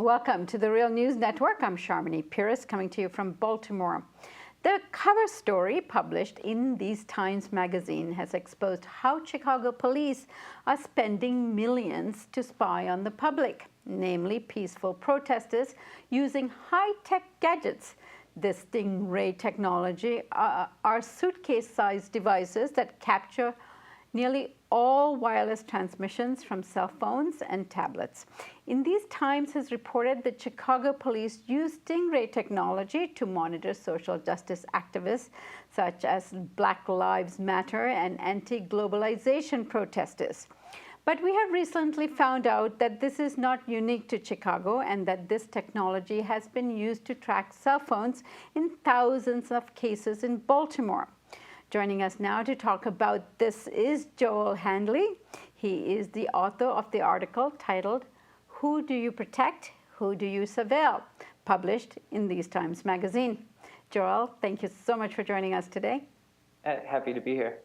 Welcome to the Real News Network. I'm Sharmini Pires coming to you from Baltimore. The cover story published in these Times magazine has exposed how Chicago police are spending millions to spy on the public, namely peaceful protesters using high-tech gadgets. The Stingray Technology are suitcase-sized devices that capture nearly all wireless transmissions from cell phones and tablets. In these Times has reported that Chicago police use Stingray technology to monitor social justice activists such as Black Lives Matter and anti-globalization protesters. But we have recently found out that this is not unique to Chicago and that this technology has been used to track cell phones in thousands of cases in Baltimore. Joining us now to talk about this is Joel Handley. He is the author of the article titled, "Who Do You Protect? Who Do You Surveil?" published in these Times magazine. Joel, thank you so much for joining us today. Happy to be here.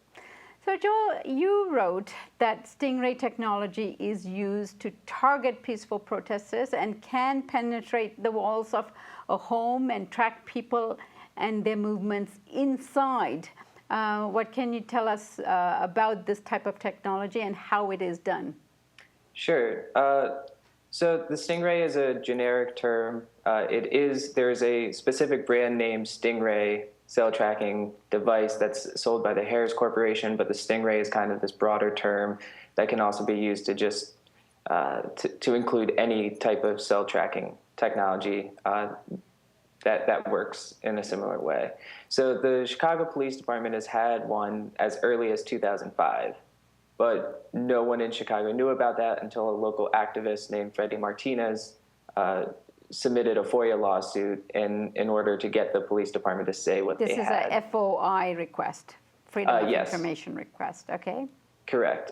So Joel, you wrote that Stingray technology is used to target peaceful protesters and can penetrate the walls of a home and track people and their movements inside. What can you tell us about this type of technology and how it is done? Sure. So the Stingray is a generic term. There is a specific brand name Stingray cell tracking device that's sold by the Harris Corporation, but the Stingray is kind of this broader term that can also be used to just to include any type of cell tracking technology that works in a similar way. So the Chicago Police Department has had one as early as 2005, but no one in Chicago knew about that until a local activist named Freddie Martinez submitted a FOIA lawsuit in order to get the police department to say what they had. This is a FOI request, Freedom of Yes. Information request, okay? Correct.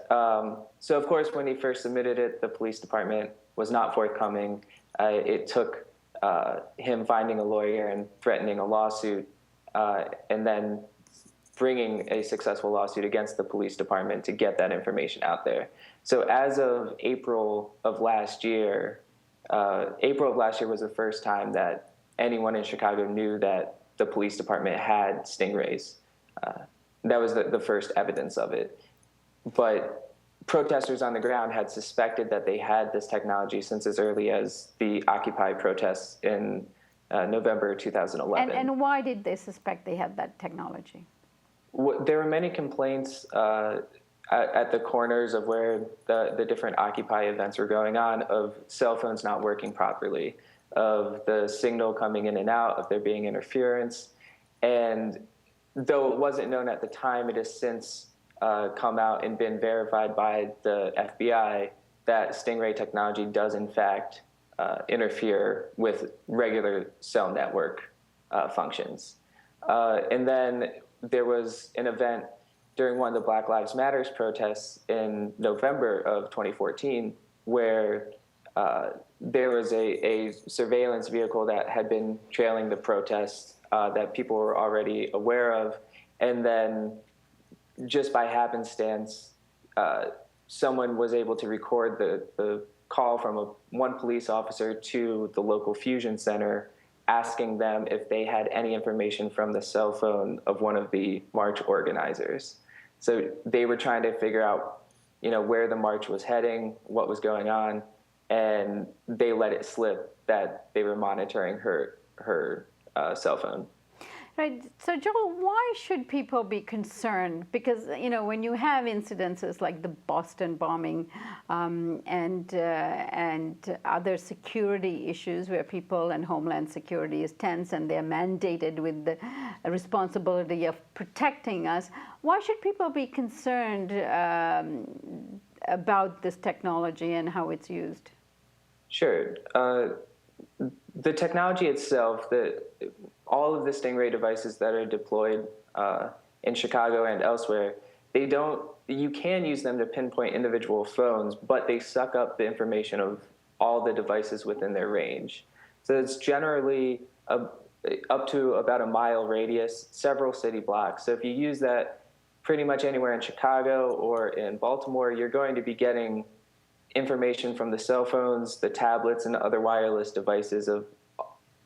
So of course, when he first submitted it, the police department was not forthcoming. It took him finding a lawyer and threatening a lawsuit, and then bringing a successful lawsuit against the police department to get that information out there. So as of April of last year was the first time that anyone in Chicago knew that the police department had Stingrays. That was the first evidence of it. But protesters on the ground had suspected that they had this technology since as early as the Occupy protests in November 2011. And why did they suspect they had that technology? There were many complaints at the corners of where the different Occupy events were going on of cell phones not working properly, of the signal coming in and out, of there being interference. And though it wasn't known at the time, it has since come out and been verified by the FBI that Stingray technology does in fact interfere with regular cell network functions. And then there was an event during one of the Black Lives Matter protests in November of 2014 where there was a surveillance vehicle that had been trailing the protests that people were already aware of. And then just by happenstance, someone was able to record the call from one police officer to the local fusion center asking them if they had any information from the cell phone of one of the march organizers. So they were trying to figure out, where the march was heading, what was going on, and they let it slip that they were monitoring her cell phone. Right. So, Joel, why should people be concerned? Because, when you have incidences like the Boston bombing and other security issues where people and Homeland Security is tense and they're mandated with the responsibility of protecting us, why should people be concerned about this technology and how it's used? Sure. The technology itself, all of the Stingray devices that are deployed in Chicago and elsewhere, you can use them to pinpoint individual phones, but they suck up the information of all the devices within their range. So it's generally up to about a mile radius, several city blocks. So if you use that pretty much anywhere in Chicago or in Baltimore, you're going to be getting information from the cell phones, the tablets, and other wireless devices of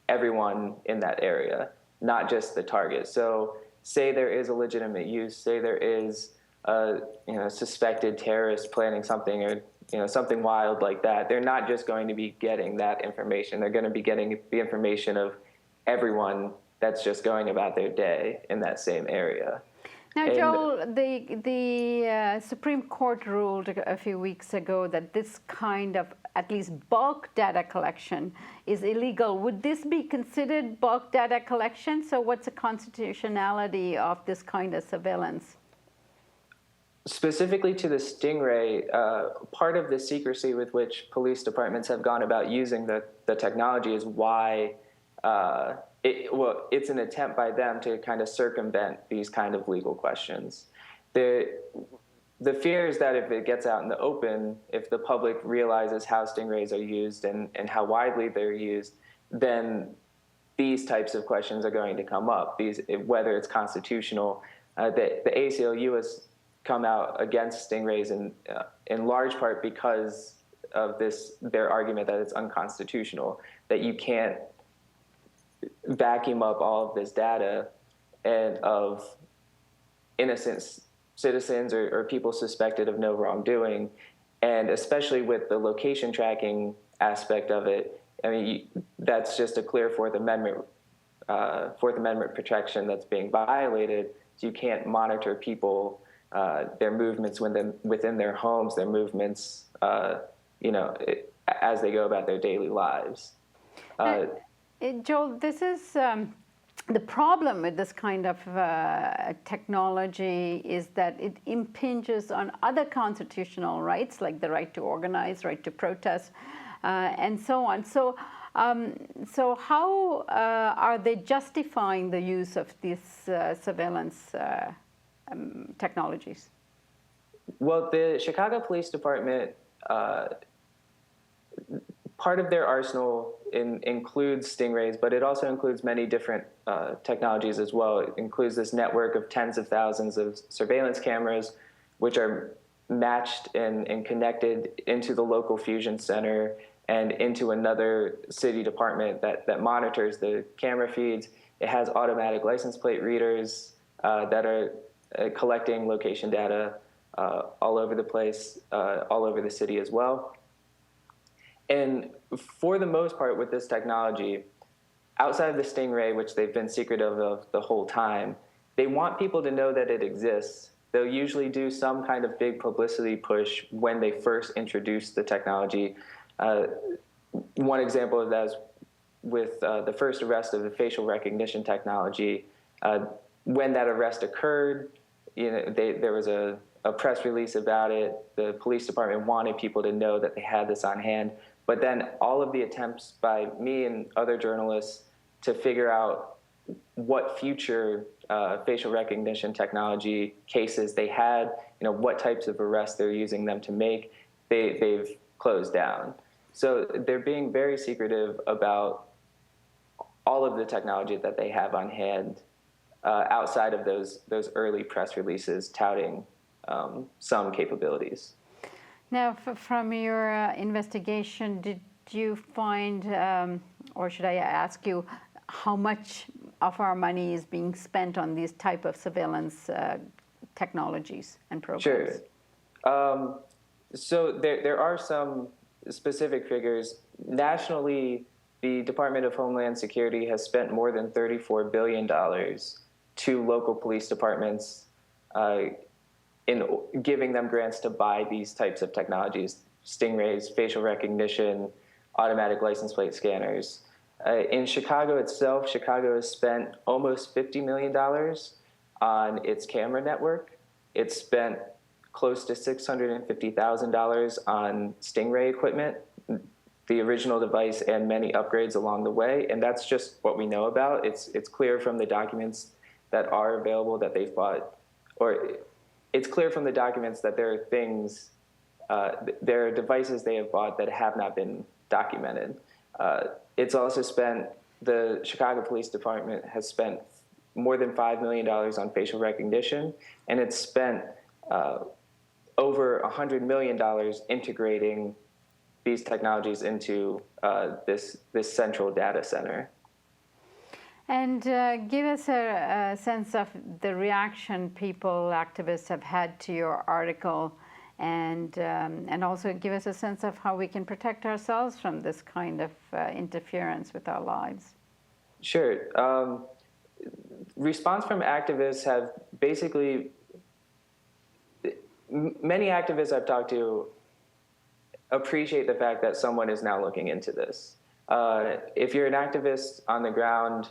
everyone in that area, not just the target. So say there is a legitimate use, say there is a suspected terrorist planning something, or something wild like that, they're not just going to be getting that information. They're going to be getting the information of everyone that's just going about their day in that same area. Now, Joel, the Supreme Court ruled a few weeks ago that this kind of, at least bulk data collection, is illegal. Would this be considered bulk data collection? So what's the constitutionality of this kind of surveillance? Specifically to the Stingray, part of the secrecy with which police departments have gone about using the technology is why it's an attempt by them to kind of circumvent these kind of legal questions. The fear is that if it gets out in the open, if the public realizes how stingrays are used and how widely they're used, then these types of questions are going to come up, whether it's constitutional. The ACLU has come out against stingrays in large part because of their argument that it's unconstitutional, that you can't vacuum up all of this data and of innocent citizens or people suspected of no wrongdoing. And especially with the location tracking aspect of it, I mean, that's just a clear Fourth Amendment protection that's being violated. So you can't monitor people, their movements within their homes, their movements, as they go about their daily lives. Joel, this is the problem with this kind of technology is that it impinges on other constitutional rights, like the right to organize, right to protest, and so on. So how are they justifying the use of these surveillance technologies? Well, the Chicago Police Department, part of their arsenal includes stingrays, but it also includes many different technologies as well. It includes this network of tens of thousands of surveillance cameras, which are matched and connected into the local fusion center and into another city department that monitors the camera feeds. It has automatic license plate readers that are collecting location data all over the place, all over the city as well. And for the most part with this technology, outside of the Stingray, which they've been secretive of the whole time, they want people to know that it exists. They'll usually do some kind of big publicity push when they first introduce the technology. One example of that is with the first arrest of the facial recognition technology. When that arrest occurred, there was a press release about it. The police department wanted people to know that they had this on hand. But then all of the attempts by me and other journalists to figure out what future facial recognition technology cases they had, what types of arrests they're using them to make, they've closed down. So they're being very secretive about all of the technology that they have on hand outside of those early press releases touting some capabilities. Now, from your investigation, did you find, or should I ask you, how much of our money is being spent on these type of surveillance technologies and programs? Sure. So there are some specific figures. Nationally, the Department of Homeland Security has spent more than $34 billion to local police departments in giving them grants to buy these types of technologies, stingrays, facial recognition, automatic license plate scanners. In Chicago itself, Chicago has spent almost $50 million on its camera network. It's spent close to $650,000 on Stingray equipment, the original device, and many upgrades along the way. And that's just what we know about. It's clear from the documents that are available that they've bought, or it's clear from the documents that there are things, there are devices they have bought that have not been documented. It's also spent, the Chicago Police Department has spent more than $5 million on facial recognition, and it's spent over $100 million integrating these technologies into this central data center. And give us a sense of the reaction people, activists have had to your article, and also give us a sense of how we can protect ourselves from this kind of interference with our lives. Sure. Response from activists have basically, many activists I've talked to appreciate the fact that someone is now looking into this. If you're an activist on the ground,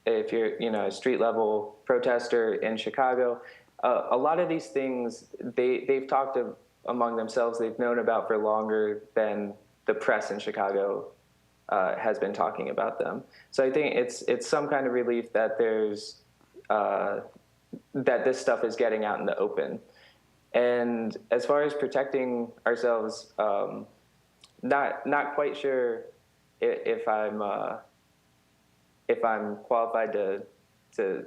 if you're a street level protester in Chicago, a lot of these things they've talked among themselves, they've known about for longer than the press in Chicago has been talking about them. So I think it's some kind of relief that there's that this stuff is getting out in the open. And as far as protecting ourselves, not quite sure if I'm qualified to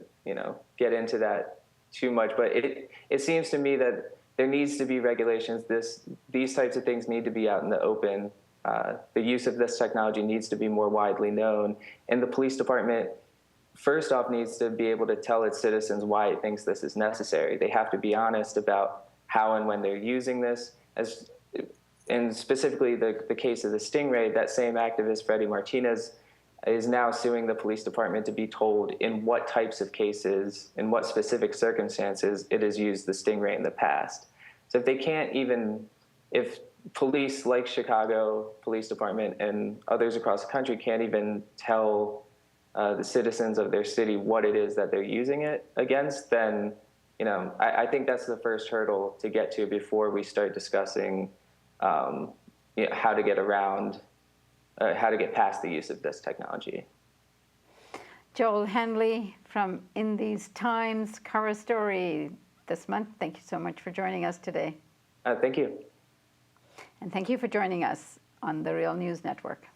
get into that too much, but it seems to me that there needs to be regulations. These types of things need to be out in the open. The use of this technology needs to be more widely known, and the police department, first off, needs to be able to tell its citizens why it thinks this is necessary. They have to be honest about how and when they're using this. And specifically the case of the Stingray, that same activist, Freddie Martinez, is now suing the police department to be told in what types of cases, in what specific circumstances it has used the Stingray in the past. So if they can't even, if police like Chicago Police Department and others across the country can't even tell the citizens of their city what it is that they're using it against, then I think that's the first hurdle to get to before we start discussing how to get around, how to get past the use of this technology. Joel Henley from In These Times, cover story this month. Thank you so much for joining us today. Thank you. And thank you for joining us on the Real News Network.